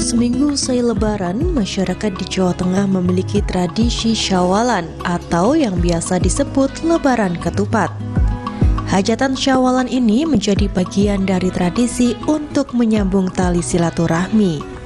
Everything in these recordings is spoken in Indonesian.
Seminggu usai Lebaran, masyarakat di Jawa Tengah memiliki tradisi Syawalan atau yang biasa disebut Lebaran Ketupat. Hajatan Syawalan ini menjadi bagian dari tradisi untuk menyambung tali silaturahmi.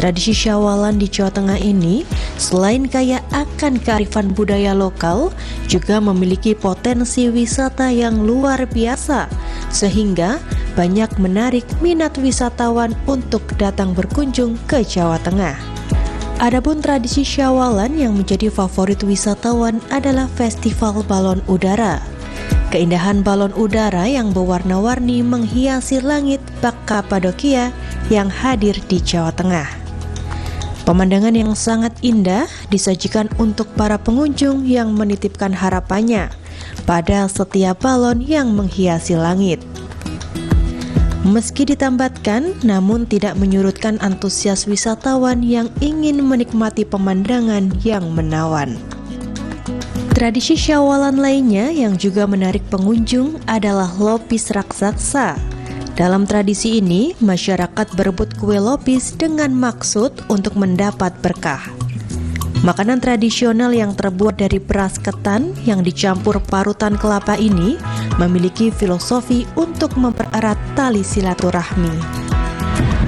Tradisi Syawalan di Jawa Tengah ini selain kaya akan kearifan budaya lokal, juga memiliki potensi wisata yang luar biasa, sehingga banyak menarik minat wisatawan untuk datang berkunjung ke Jawa Tengah. Adapun tradisi Syawalan yang menjadi favorit wisatawan adalah Festival Balon Udara. Keindahan balon udara yang berwarna-warni menghiasi langit Bak Kapadokia yang hadir di Jawa Tengah. Pemandangan yang sangat indah disajikan untuk para pengunjung yang menitipkan harapannya pada setiap balon yang menghiasi langit. Meski ditambatkan, namun tidak menyurutkan antusias wisatawan yang ingin menikmati pemandangan yang menawan. Tradisi Syawalan lainnya yang juga menarik pengunjung adalah lopis raksasa. Dalam tradisi ini, masyarakat berebut kue lopis dengan maksud untuk mendapat berkah. Makanan tradisional yang terbuat dari beras ketan yang dicampur parutan kelapa ini memiliki filosofi untuk mempererat tali silaturahmi.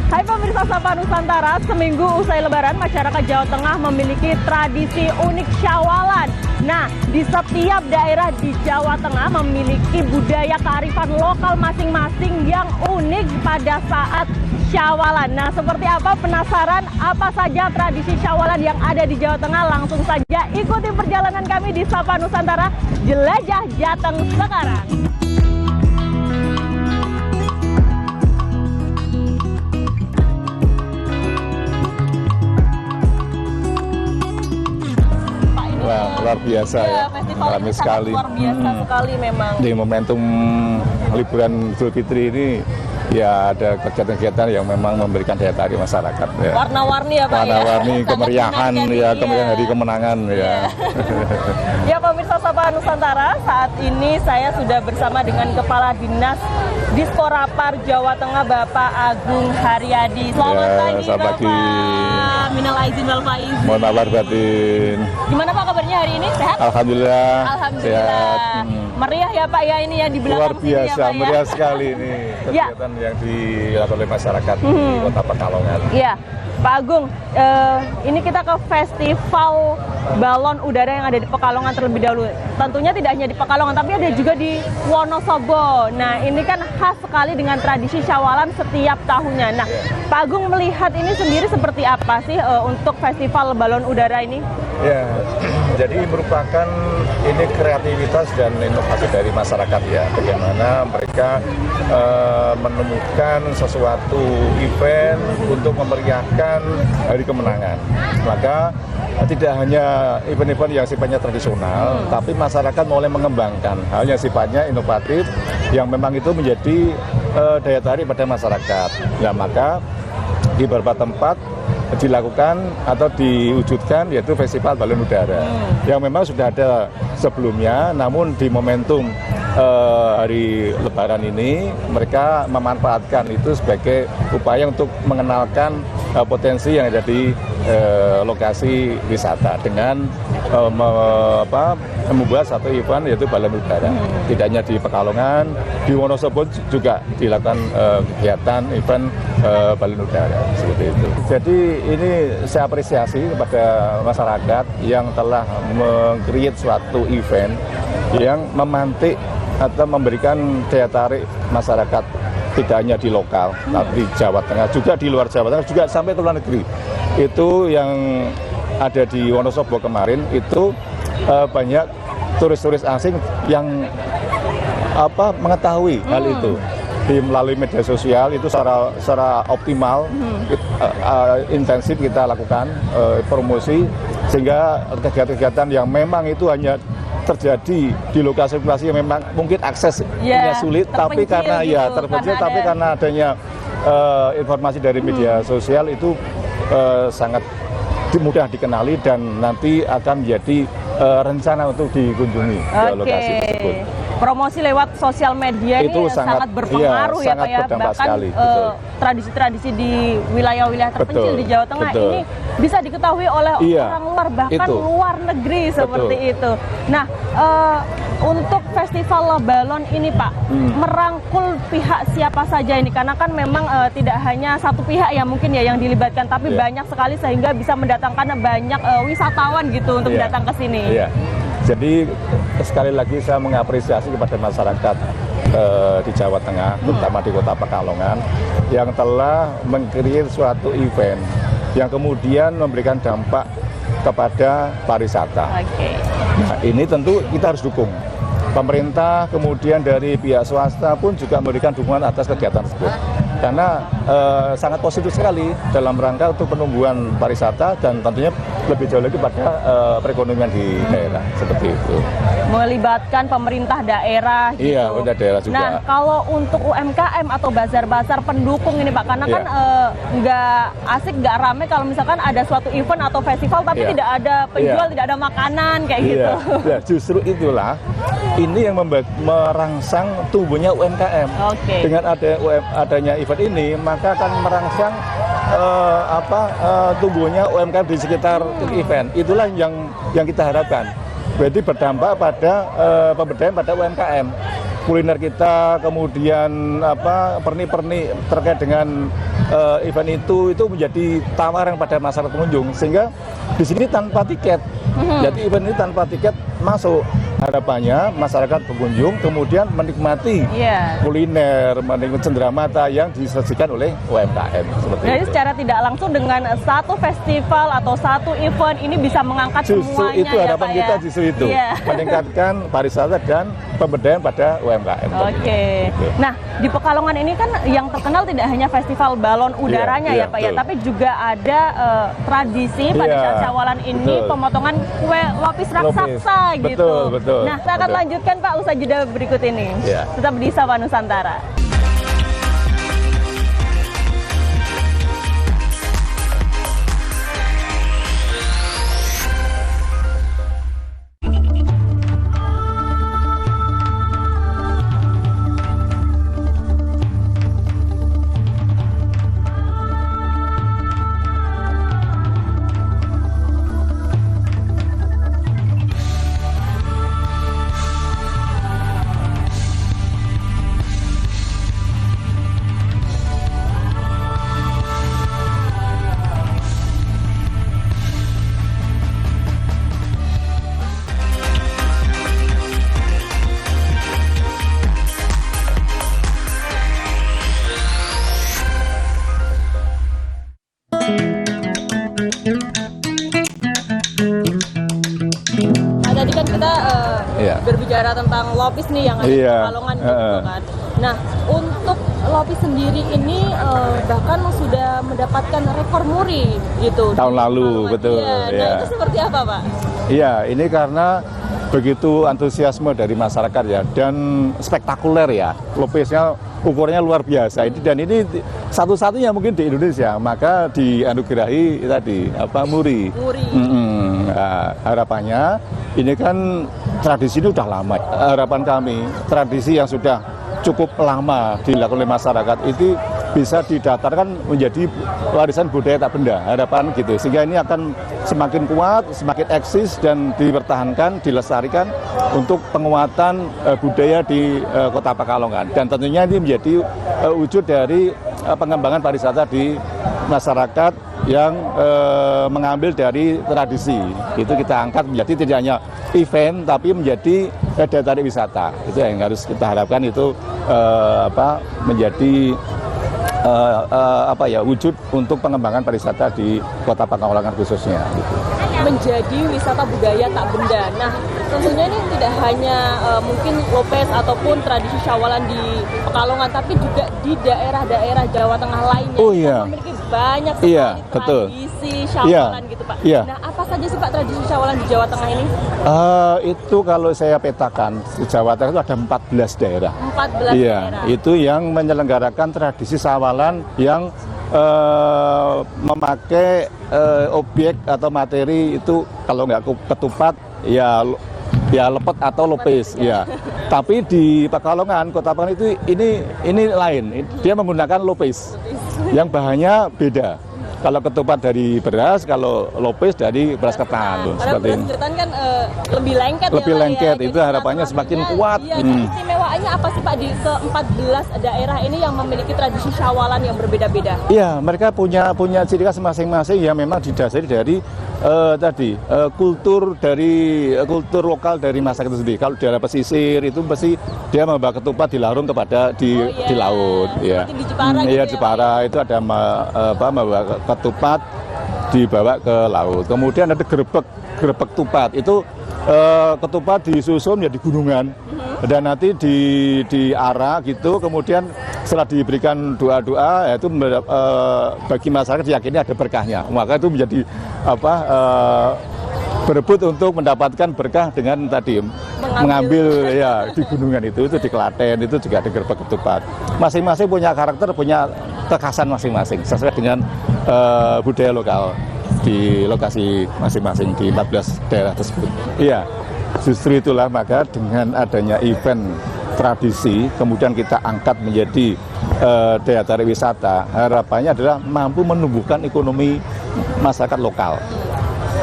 Hai pemirsa Sapa Nusantara, seminggu usai Lebaran, masyarakat Jawa Tengah memiliki tradisi unik Syawalan. Nah, di setiap daerah di Jawa Tengah memiliki budaya kearifan lokal masing-masing yang unik pada saat Syawalan. Nah, seperti apa? Penasaran apa saja tradisi Syawalan yang ada di Jawa Tengah? Langsung saja ikuti perjalanan kami di Sapa Nusantara, jelajah Jateng sekarang. Wah, luar biasa ya, festival ini sekali. Luar biasa sekali memang. Di momentum liburan Idul Fitri ini ya ada kegiatan-kegiatan yang memang memberikan daya tarik masyarakat. Ya. Warna-warni ya Pak. Warna-warni, ya? kemeriahan ya, kemeriahan hari kemenangan ya. Ya pemirsa Sapa Nusantara, saat ini saya sudah bersama dengan Kepala Dinas Disporapar Jawa Tengah Bapak Agung Haryadi. Selamat pagi Bapak. Minal aizin wal faizin. Mohon maaf batin. Gimana Pak kabarnya hari ini? Sehat? Alhamdulillah. Alhamdulillah. Sehat. Meriah ya Pak ya ini ya di belakang. Luar biasa, sini ya, Pak, meriah sekali ini kegiatan yang dilakukan oleh masyarakat di Kota Pekalongan. Iya. Pak Agung, ini kita ke festival balon udara yang ada di Pekalongan terlebih dahulu. Tentunya tidak hanya di Pekalongan, tapi ada juga di Wonosobo. Nah, ini kan khas sekali dengan tradisi Syawalan setiap tahunnya. Nah, Pak Agung melihat ini sendiri seperti apa sih untuk festival balon udara ini? Ya, jadi merupakan ini kreativitas dan inovasi dari masyarakat ya. Bagaimana mereka menemukan sesuatu event untuk memeriahkan hari kemenangan. Maka tidak hanya event-event yang sifatnya tradisional, tapi masyarakat mulai mengembangkan hal yang sifatnya inovatif yang memang itu menjadi daya tarik pada masyarakat. Nah, maka di beberapa tempat dilakukan atau diwujudkan yaitu festival balon udara yang memang sudah ada sebelumnya, namun di momentum hari Lebaran ini mereka memanfaatkan itu sebagai upaya untuk mengenalkan potensi yang ada di lokasi wisata dengan membuat satu event yaitu balon udara. Tidak hanya di Pekalongan, di Wonosobo juga dilakukan kegiatan event balon udara seperti itu. Jadi ini saya apresiasi kepada masyarakat yang telah meng-create suatu event yang memantik atau memberikan daya tarik masyarakat tidak hanya di lokal, tapi di Jawa Tengah, juga di luar Jawa Tengah, juga sampai ke luar negeri. Itu yang ada di Wonosobo kemarin, itu banyak turis-turis asing yang mengetahui hal itu. Melalui media sosial itu secara optimal, intensif kita lakukan promosi, sehingga kegiatan-kegiatan yang memang itu hanya terjadi di lokasi-lokasi yang memang mungkin aksesnya sulit, tapi karena terpencil, tapi karena adanya informasi dari media sosial itu sangat mudah dikenali dan nanti akan menjadi rencana untuk dikunjungi ke lokasi tersebut. promosi lewat sosial media itu ini sangat berpengaruh ya Pak ya. berdampak Bahkan sekali, tradisi-tradisi di wilayah-wilayah terpencil Betul, di Jawa Tengah betul. ini bisa diketahui oleh orang luar, bahkan itu. luar negeri seperti itu. Nah, untuk festival balon ini Pak, merangkul pihak siapa saja ini? Karena kan memang tidak hanya satu pihak yang mungkin ya yang dilibatkan, tapi banyak sekali sehingga bisa mendatangkan banyak wisatawan gitu untuk datang ke sini. Iya. Jadi sekali lagi saya mengapresiasi kepada masyarakat di Jawa Tengah, terutama di Kota Pekalongan, yang telah meng-create suatu event yang kemudian memberikan dampak kepada pariwisata. Oke. Nah, ini tentu kita harus dukung. Pemerintah, kemudian dari pihak swasta pun juga memberikan dukungan atas kegiatan tersebut. Karena sangat positif sekali dalam rangka untuk penumbuhan pariwisata dan tentunya lebih jauh lagi pada perekonomian di daerah, seperti itu. Melibatkan pemerintah daerah gitu. Iya, pemerintah daerah juga. Nah, kalau untuk UMKM atau bazar-bazar pendukung ini Pak, karena kan nggak asik, nggak rame kalau misalkan ada suatu event atau festival tapi tidak ada penjual, tidak ada makanan kayak gitu. Nah, justru itulah ini yang merangsang tumbuhnya UMKM. Oke. Dengan adanya event ini, maka akan merangsang tumbuhnya UMKM di sekitar event. Itulah yang kita harapkan. Berarti berdampak pada pemberdayaan pada UMKM. Kuliner kita, kemudian perni-perni terkait dengan event itu menjadi tawaran pada masyarakat pengunjung, sehingga di sini tanpa tiket. Jadi event ini tanpa tiket masuk. Harapannya masyarakat pengunjung kemudian menikmati kuliner, menikmati cenderamata yang disajikan oleh UMKM. Jadi secara tidak langsung dengan satu festival atau satu event ini bisa mengangkat justru semuanya itu harapan ya, kita justru itu meningkatkan pariwisata dan pemberdayaan pada UMKM. Oke. Nah, di Pekalongan ini kan yang terkenal tidak hanya festival balon udaranya ya Pak ya, tapi juga ada tradisi pada saat Syawalan ini pemotongan kue lapis raksasa gitu. Betul. Nah, saya akan lanjutkan Pak usai jeda berikut ini. Tetap di Sapa Nusantara. Tadi kan kita berbicara tentang lopis nih yang ada di Pekalongan gitu kan. Nah, untuk lopis sendiri ini bahkan sudah mendapatkan rekor muri gitu. Tahun lalu, betul. Nah, itu seperti apa Pak? Iya, ini karena begitu antusiasme dari masyarakat ya, dan spektakuler ya. Lopisnya ukurannya luar biasa. Dan ini satu-satunya mungkin di Indonesia, maka dianugerahi tadi muri. Nah, harapannya ini kan tradisi ini udah lama. Harapan kami tradisi yang sudah cukup lama dilakukan oleh masyarakat itu bisa didatarkan menjadi warisan budaya tak benda, harapan gitu, sehingga ini akan semakin kuat, semakin eksis dan dipertahankan, dilestarikan untuk penguatan budaya di Kota Pekalongan, dan tentunya ini menjadi wujud dari pengembangan pariwisata di masyarakat yang mengambil dari tradisi. Itu kita angkat menjadi tidak hanya event tapi menjadi daya tarik wisata. Itu yang harus kita harapkan, itu menjadi wujud untuk pengembangan pariwisata di Kota Pekalongan khususnya gitu. Menjadi wisata budaya tak benda. Nah, tentunya ini tidak hanya mungkin lopes ataupun tradisi Syawalan di Pekalongan, tapi juga di daerah-daerah Jawa Tengah lainnya. Yang memiliki banyak sekali tradisi Syawalan gitu Pak. Nah, apa saja sih Pak tradisi Syawalan di Jawa Tengah ini? Itu kalau saya petakan di Jawa Tengah itu ada 14 daerah. 14 daerah. Itu yang menyelenggarakan tradisi Syawalan yang memakai objek atau materi itu kalau nggak ketupat ya lepet atau lopis ya. Tapi di Pekalongan, Kota Pekalongan itu ini lain. Dia menggunakan lopis yang bahannya beda. Kalau ketupat dari beras, kalau lopis dari beras ketan. Seperti beras ketan kan lebih lengket. Lebih lengket, itu harapannya semakin kuat. Iya, istimewaannya apa sih Pak di ke-14 daerah ini yang memiliki tradisi syawalan yang berbeda-beda? Iya, mereka punya ciri khas masing-masing yang memang didasari dari kultur lokal dari masyarakat itu sendiri. Kalau daerah pesisir itu pasti dia membawa ketupat dilarung kepada di laut. Ya. Seperti di Jepara gitu ya, Jepara itu ada membawa ketupat dibawa ke laut. Kemudian ada gerebek tupat. Itu ketupat disusun ya di gunungan. Dan nanti diarah gitu, kemudian setelah diberikan doa-doa, itu bagi masyarakat yakini ada berkahnya. Maka itu menjadi berebut untuk mendapatkan berkah dengan tadi mengambil ya di gunungan itu di Klaten itu juga ada gerebek ketupat. Masing-masing punya karakter, punya kekhasan masing-masing sesuai dengan budaya lokal di lokasi masing-masing di 14 daerah tersebut. Iya. Justru itulah maka dengan adanya event tradisi kemudian kita angkat menjadi daya tarik wisata, harapannya adalah mampu menumbuhkan ekonomi masyarakat lokal,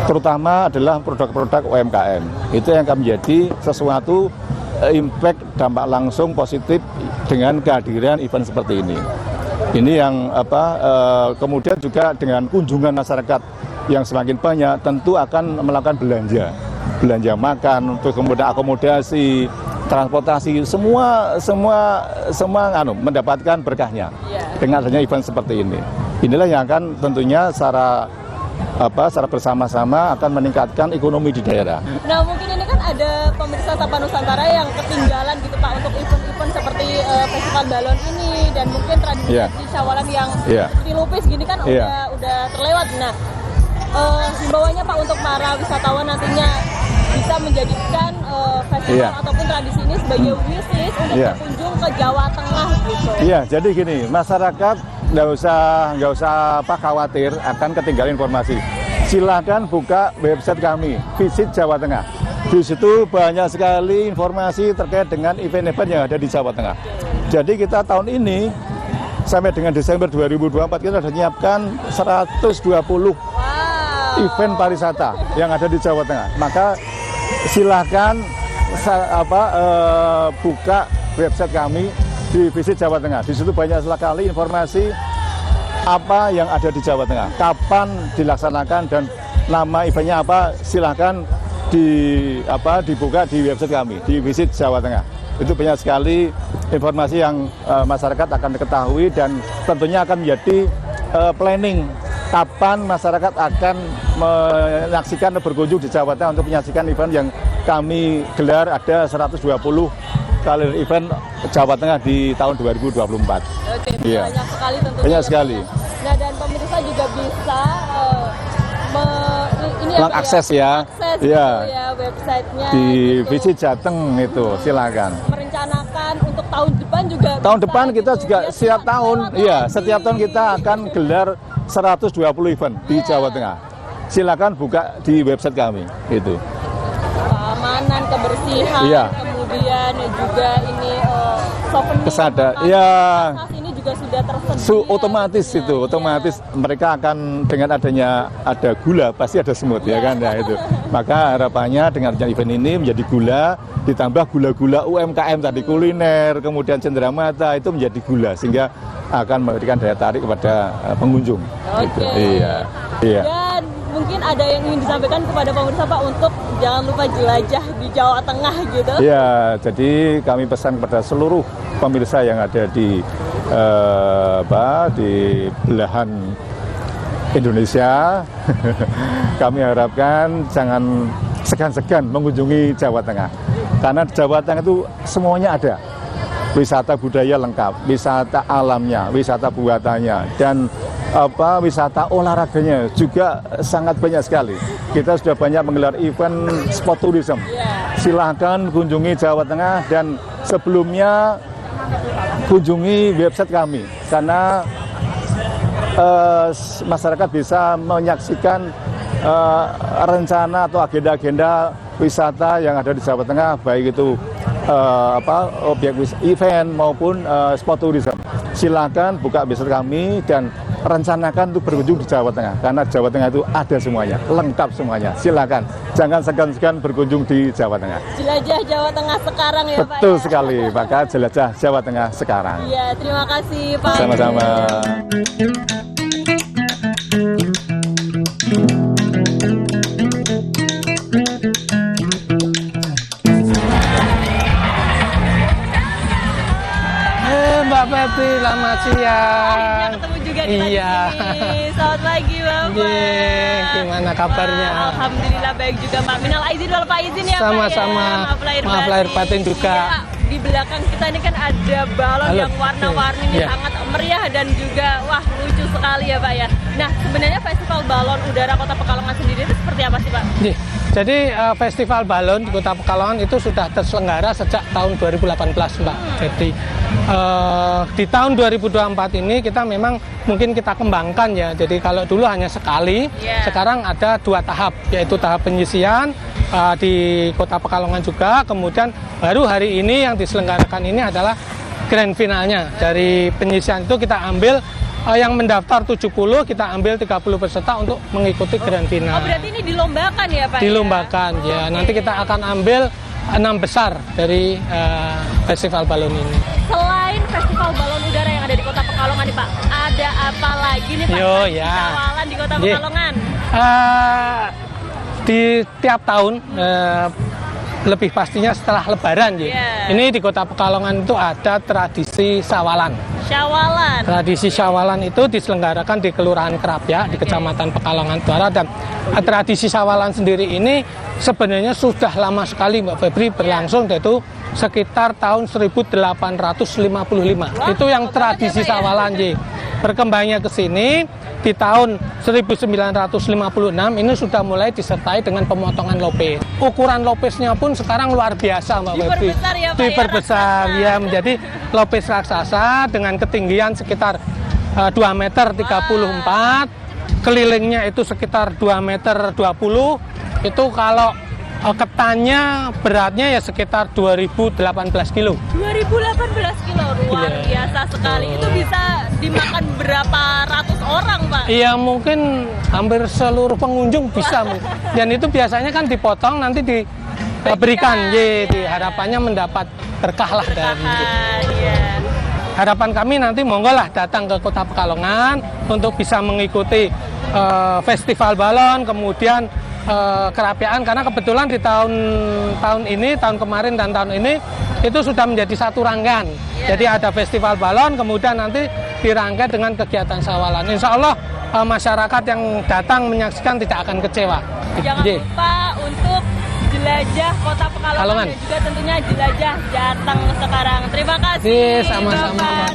terutama adalah produk-produk UMKM. Itu yang akan menjadi sesuatu impact dampak langsung positif dengan kehadiran event seperti ini. Ini yang kemudian juga dengan kunjungan masyarakat yang semakin banyak tentu akan melakukan belanja makan, untuk kemudian akomodasi, transportasi, semua mendapatkan berkahnya dengan adanya event seperti ini. Inilah yang akan tentunya secara bersama-sama akan meningkatkan ekonomi di daerah. Nah, mungkin ini kan ada pemirsa Sapa Nusantara yang ketinggalan gitu Pak untuk event-event seperti festival balon ini dan mungkin tradisi syawalan yang seperti lupis gini kan udah terlewat. Nah, himbauannya Pak untuk para wisatawan nantinya bisa menjadikan festival ataupun tradisi ini sebagai wishlist untuk berkunjung ke Jawa Tengah gitu. Iya, jadi gini, masyarakat nggak usah khawatir akan ketinggalan informasi. Silakan buka website kami, Visit Jawa Tengah. Di situ banyak sekali informasi terkait dengan event-event yang ada di Jawa Tengah. Jadi kita tahun ini sampai dengan Desember 2024 kita sudah menyiapkan 120 event pariwisata yang ada di Jawa Tengah. Maka silahkan buka website kami di Visit Jawa Tengah. Di situ banyak sekali informasi apa yang ada di Jawa Tengah, kapan dilaksanakan dan nama eventnya apa. Silahkan dibuka di website kami di Visit Jawa Tengah. Itu banyak sekali informasi yang masyarakat akan ketahui dan tentunya akan menjadi planning kapan masyarakat akan menyaksikan atau berkunjung di Jawa Tengah untuk menyaksikan event yang kami gelar. Ada 120 kali event Jawa Tengah di tahun 2024. Oke, banyak sekali tentunya. Banyak sekali. Nah, dan pemirsa juga bisa mengakses websitenya di gitu. Visit Jateng itu, silakan. Merencanakan untuk tahun depan juga. Tahun depan kita juga setiap tahun kita akan gelar 120 event di Jawa Tengah. Silakan buka di website kami itu. Keamanan, kebersihan, kemudian juga ini souvenir. Ini juga sudah tersedia. Otomatis mereka akan dengan adanya ada gula pasti ada semut ya kan ya itu. Maka harapannya dengan event ini menjadi gula ditambah gula-gula UMKM tadi, kuliner, kemudian cenderamata itu menjadi gula sehingga akan memberikan daya tarik kepada pengunjung. Gitu. Iya. Dan mungkin ada yang ingin disampaikan kepada pemirsa Pak untuk jangan lupa jelajah di Jawa Tengah gitu. Iya, jadi kami pesan kepada seluruh pemirsa yang ada di belahan Indonesia, kami harapkan jangan segan-segan mengunjungi Jawa Tengah. Karena Jawa Tengah itu semuanya ada. Wisata budaya lengkap, wisata alamnya, wisata buatannya, dan wisata olahraganya juga sangat banyak sekali. Kita sudah banyak menggelar event sport tourism. Silahkan kunjungi Jawa Tengah dan sebelumnya kunjungi website kami karena masyarakat bisa menyaksikan rencana atau agenda-agenda wisata yang ada di Jawa Tengah, baik itu objek event maupun sport tourism. Silakan buka website kami dan rencanakan untuk berkunjung di Jawa Tengah, karena Jawa Tengah itu ada semuanya, lengkap semuanya. Silakan, jangan segan-segan berkunjung di Jawa Tengah. Jelajah Jawa Tengah sekarang ya, Pak. Betul sekali, maka jelajah Jawa Tengah sekarang. Iya, terima kasih Pak. Sama-sama. Mbak Peti, selamat siang. Ketemu juga di Iya. sini. Selamat pagi Bapak. Gimana kabarnya? Alhamdulillah baik juga Pak. Minal aizin wal faizin ya Pak. Sama-sama. Ya. Maaf lahir batin juga. Iya, di belakang kita ini kan ada balon Halo. yang warna-warni ini Iya. sangat meriah dan juga wah lucu sekali ya Pak ya. Nah sebenarnya festival balon udara Kota Pekalongan sendiri itu seperti apa sih Pak? Jadi festival balon di Kota Pekalongan itu sudah terselenggara sejak tahun 2018 Mbak. Jadi di tahun 2024 ini kita memang mungkin kita kembangkan ya. Jadi kalau dulu hanya sekali, sekarang ada 2 tahap, yaitu tahap penyisian di Kota Pekalongan juga. Kemudian baru hari ini yang diselenggarakan ini adalah grand finalnya. Dari penyisian itu kita ambil yang mendaftar 70, kita ambil 30 peserta untuk mengikuti grand final. Oh berarti ini dilombakan ya Pak? Dilombakan ya. Nanti kita akan ambil 6 besar dari festival balon ini. Selain festival balon udara yang ada di Kota Pekalongan nih Pak, ada apa lagi nih Pak Syawalan di Kota Pekalongan? Di tiap tahun, lebih pastinya setelah Lebaran ya. Ini di Kota Pekalongan itu ada tradisi Syawalan. Syawalan. Tradisi Syawalan itu diselenggarakan di Kelurahan Kerapia di Kecamatan Pekalongan Utara, dan tradisi Syawalan sendiri ini sebenarnya sudah lama sekali Mbak Febri berlangsung, yaitu sekitar tahun 1855. Itu yang tradisi Syawalan ya. Berkembangnya ke sini di tahun 1956 ini sudah mulai disertai dengan pemotongan lopes. Ukuran lopesnya pun sekarang luar biasa Mbak Febri. Diperbesar ya Pak. Diperbesar ya, menjadi lopes raksasa dengan ketinggian sekitar 2 meter 34, kelilingnya itu sekitar 2 meter 20. Itu kalau ketannya beratnya ya sekitar 2018 kilo. 2018 kilo, luar biasa sekali. Itu bisa dimakan berapa ratus orang Pak? Iya, mungkin hampir seluruh pengunjung bisa. Dan itu biasanya kan dipotong nanti diberikan. Harapannya mendapat berkah lah dari itu. Harapan kami nanti monggo lah datang ke Kota Pekalongan untuk bisa mengikuti festival balon, kemudian kerapiaan, karena kebetulan di tahun ini, tahun kemarin dan tahun ini itu sudah menjadi satu rangkaian. Jadi ada festival balon, kemudian nanti dirangkai dengan kegiatan Syawalan. Insya Allah masyarakat yang datang menyaksikan tidak akan kecewa. Jangan lupa untuk jelajah Kota Pekalongan dan juga tentunya jelajah Jateng sekarang. Terima kasih. Sama-sama.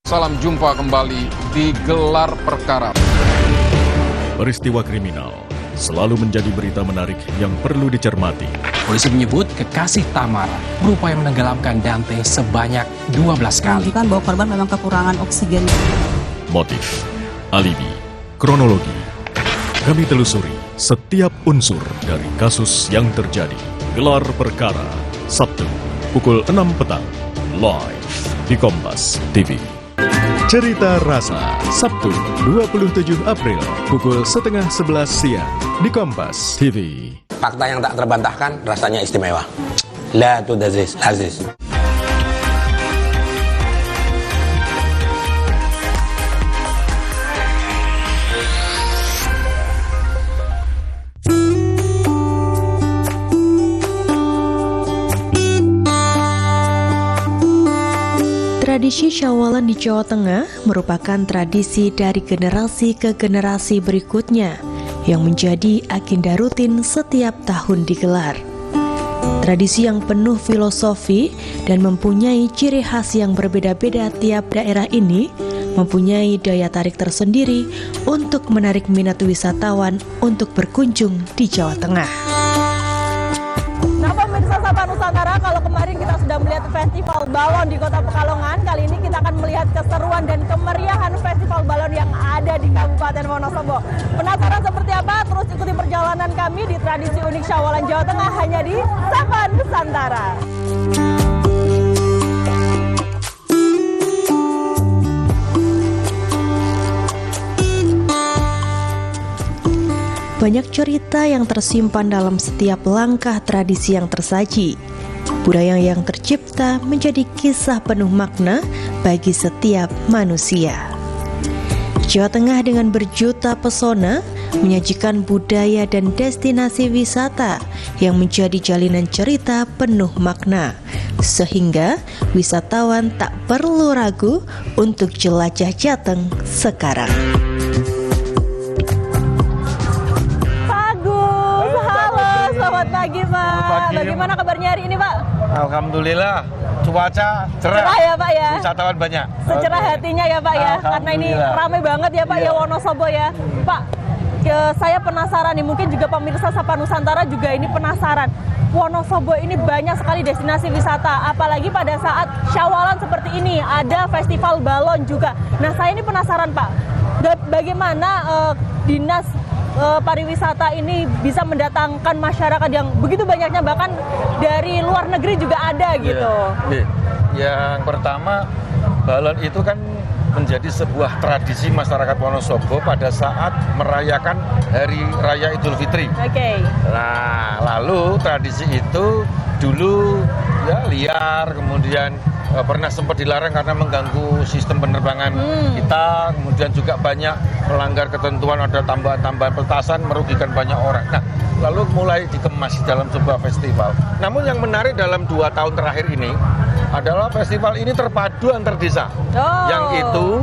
Salam jumpa kembali di Gelar Perkara. Peristiwa kriminal selalu menjadi berita menarik yang perlu dicermati. Polisi menyebut kekasih Tamara berupaya menenggelamkan Dante sebanyak 12 kali. Menunjukkan bahwa korban memang kekurangan oksigen. Motif, alibi, kronologi. Kami telusuri setiap unsur dari kasus yang terjadi. Gelar Perkara, Sabtu, pukul 6 petang, live di Kompas TV. Cerita Rasa, Sabtu 27 April, pukul 10:30 siang di Kompas TV. Fakta yang tak terbantahkan, rasanya istimewa. La tudazis, aziz. Tradisi Syawalan di Jawa Tengah merupakan tradisi dari generasi ke generasi berikutnya yang menjadi agenda rutin setiap tahun digelar. Tradisi yang penuh filosofi dan mempunyai ciri khas yang berbeda-beda tiap daerah ini mempunyai daya tarik tersendiri untuk menarik minat wisatawan untuk berkunjung di Jawa Tengah. Nah, pemirsa Sapa Nusantara, kalau kemarin kita sudah melihat festival balon di Kota Pekalongan, kali ini kita akan melihat keseruan dan kemeriahan festival balon yang ada di Kabupaten Wonosobo. Penasaran seperti apa? Terus ikuti perjalanan kami di tradisi unik Syawalan Jawa Tengah hanya di Sapa Nusantara. Banyak cerita yang tersimpan dalam setiap langkah tradisi yang tersaji. Budaya yang tercipta menjadi kisah penuh makna bagi setiap manusia. Jawa Tengah dengan berjuta pesona menyajikan budaya dan destinasi wisata yang menjadi jalinan cerita penuh makna, sehingga wisatawan tak perlu ragu untuk jelajah Jateng sekarang. Selamat pagi, Pak. Bagaimana kabarnya hari ini, Pak? Alhamdulillah, cuaca cerah. Cerah ya, Pak ya? Wisatawan banyak. Secerah hatinya ya, Pak ya? Karena ini ramai banget ya, Pak ya, Wonosobo ya. Pak, saya penasaran nih, mungkin juga pemirsa Sapa Nusantara juga ini penasaran. Wonosobo ini banyak sekali destinasi wisata, apalagi pada saat Syawalan seperti ini, ada festival balon juga. Nah, saya ini penasaran, Pak, bagaimana dinas pariwisata ini bisa mendatangkan masyarakat yang begitu banyaknya, bahkan dari luar negeri juga ada gitu. Yang pertama, balon itu kan menjadi sebuah tradisi masyarakat Wonosobo pada saat merayakan Hari Raya Idul Fitri. Oke. Nah, lalu tradisi itu dulu ya liar, kemudian pernah sempat dilarang karena mengganggu sistem penerbangan kita, kemudian juga banyak melanggar ketentuan, ada tambahan-tambahan petasan, merugikan banyak orang. Nah, lalu mulai dikemas dalam sebuah festival. Namun yang menarik dalam 2 tahun terakhir ini adalah festival ini terpadu antar desa. Yang itu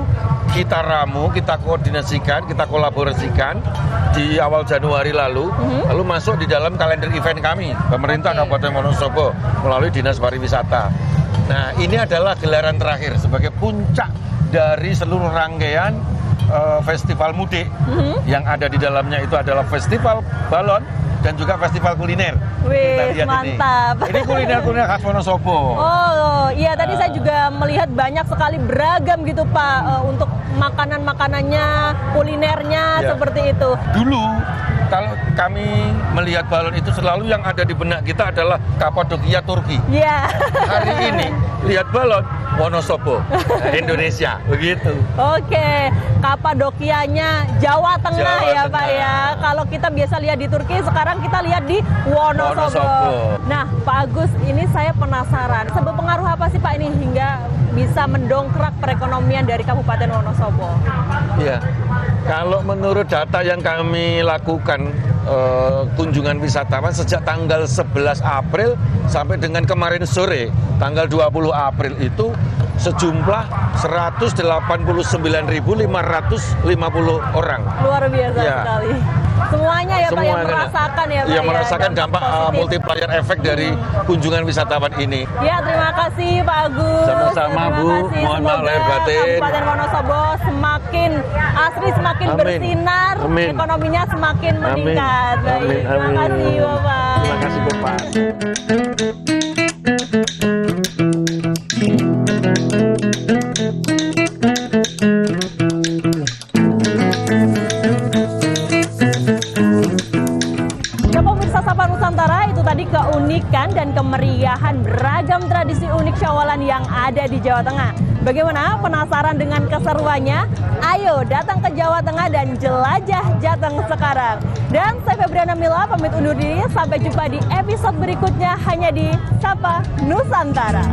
kita ramu, kita koordinasikan, kita kolaborasikan di awal Januari lalu masuk di dalam kalender event kami, pemerintah Kabupaten Wonosobo melalui Dinas Pariwisata. Nah, ini adalah gelaran terakhir sebagai puncak dari seluruh rangkaian festival mudik yang ada di dalamnya. Itu adalah festival balon dan juga festival kuliner. Wih, mantap. Ini kuliner khas Wonosobo. Oh, iya, tadi saya juga melihat banyak sekali beragam gitu, Pak, untuk makanan-makanannya, kulinernya, seperti itu. Dulu kalau kami melihat balon itu selalu yang ada di benak kita adalah Kapadokia, Turki. Iya. Hari ini lihat balon Wonosobo, Indonesia, begitu. Oke, Kapadokianya Jawa Tengah ya, Pak ya. Kalau kita biasa lihat di Turki, sekarang kita lihat di Wonosobo. Nah, Pak Agus, ini saya penasaran, seberpengaruh apa sih Pak ini hingga bisa mendongkrak perekonomian dari Kabupaten Wonosobo? Iya, kalau menurut data yang kami lakukan kunjungan wisatawan sejak tanggal 11 April sampai dengan kemarin sore, tanggal 20 April itu sejumlah 189.550 orang. Luar biasa sekali. Semuanya ya, Pak, yang merasakan ya, Pak. Yang merasakan dampak multiplier efek dari kunjungan wisatawan ini. Ya, terima kasih Pak Agus. Sama-sama, Bu. Mohon maaf lahir batin. Kabupaten Wonosobo semakin asri, semakin bersinar, ekonominya semakin meningkat. Baik, terima kasih Bapak. Terima kasih Bapak. Sapa Nusantara, itu tadi keunikan dan kemeriahan beragam tradisi unik Syawalan yang ada di Jawa Tengah. Bagaimana? Penasaran dengan keseruannya? Ayo datang ke Jawa Tengah dan jelajah Jateng sekarang. Dan saya Febriana Mila pamit undur diri, sampai jumpa di episode berikutnya hanya di Sapa Nusantara.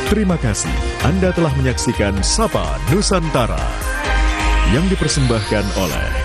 Terima kasih Anda telah menyaksikan Sapa Nusantara yang dipersembahkan oleh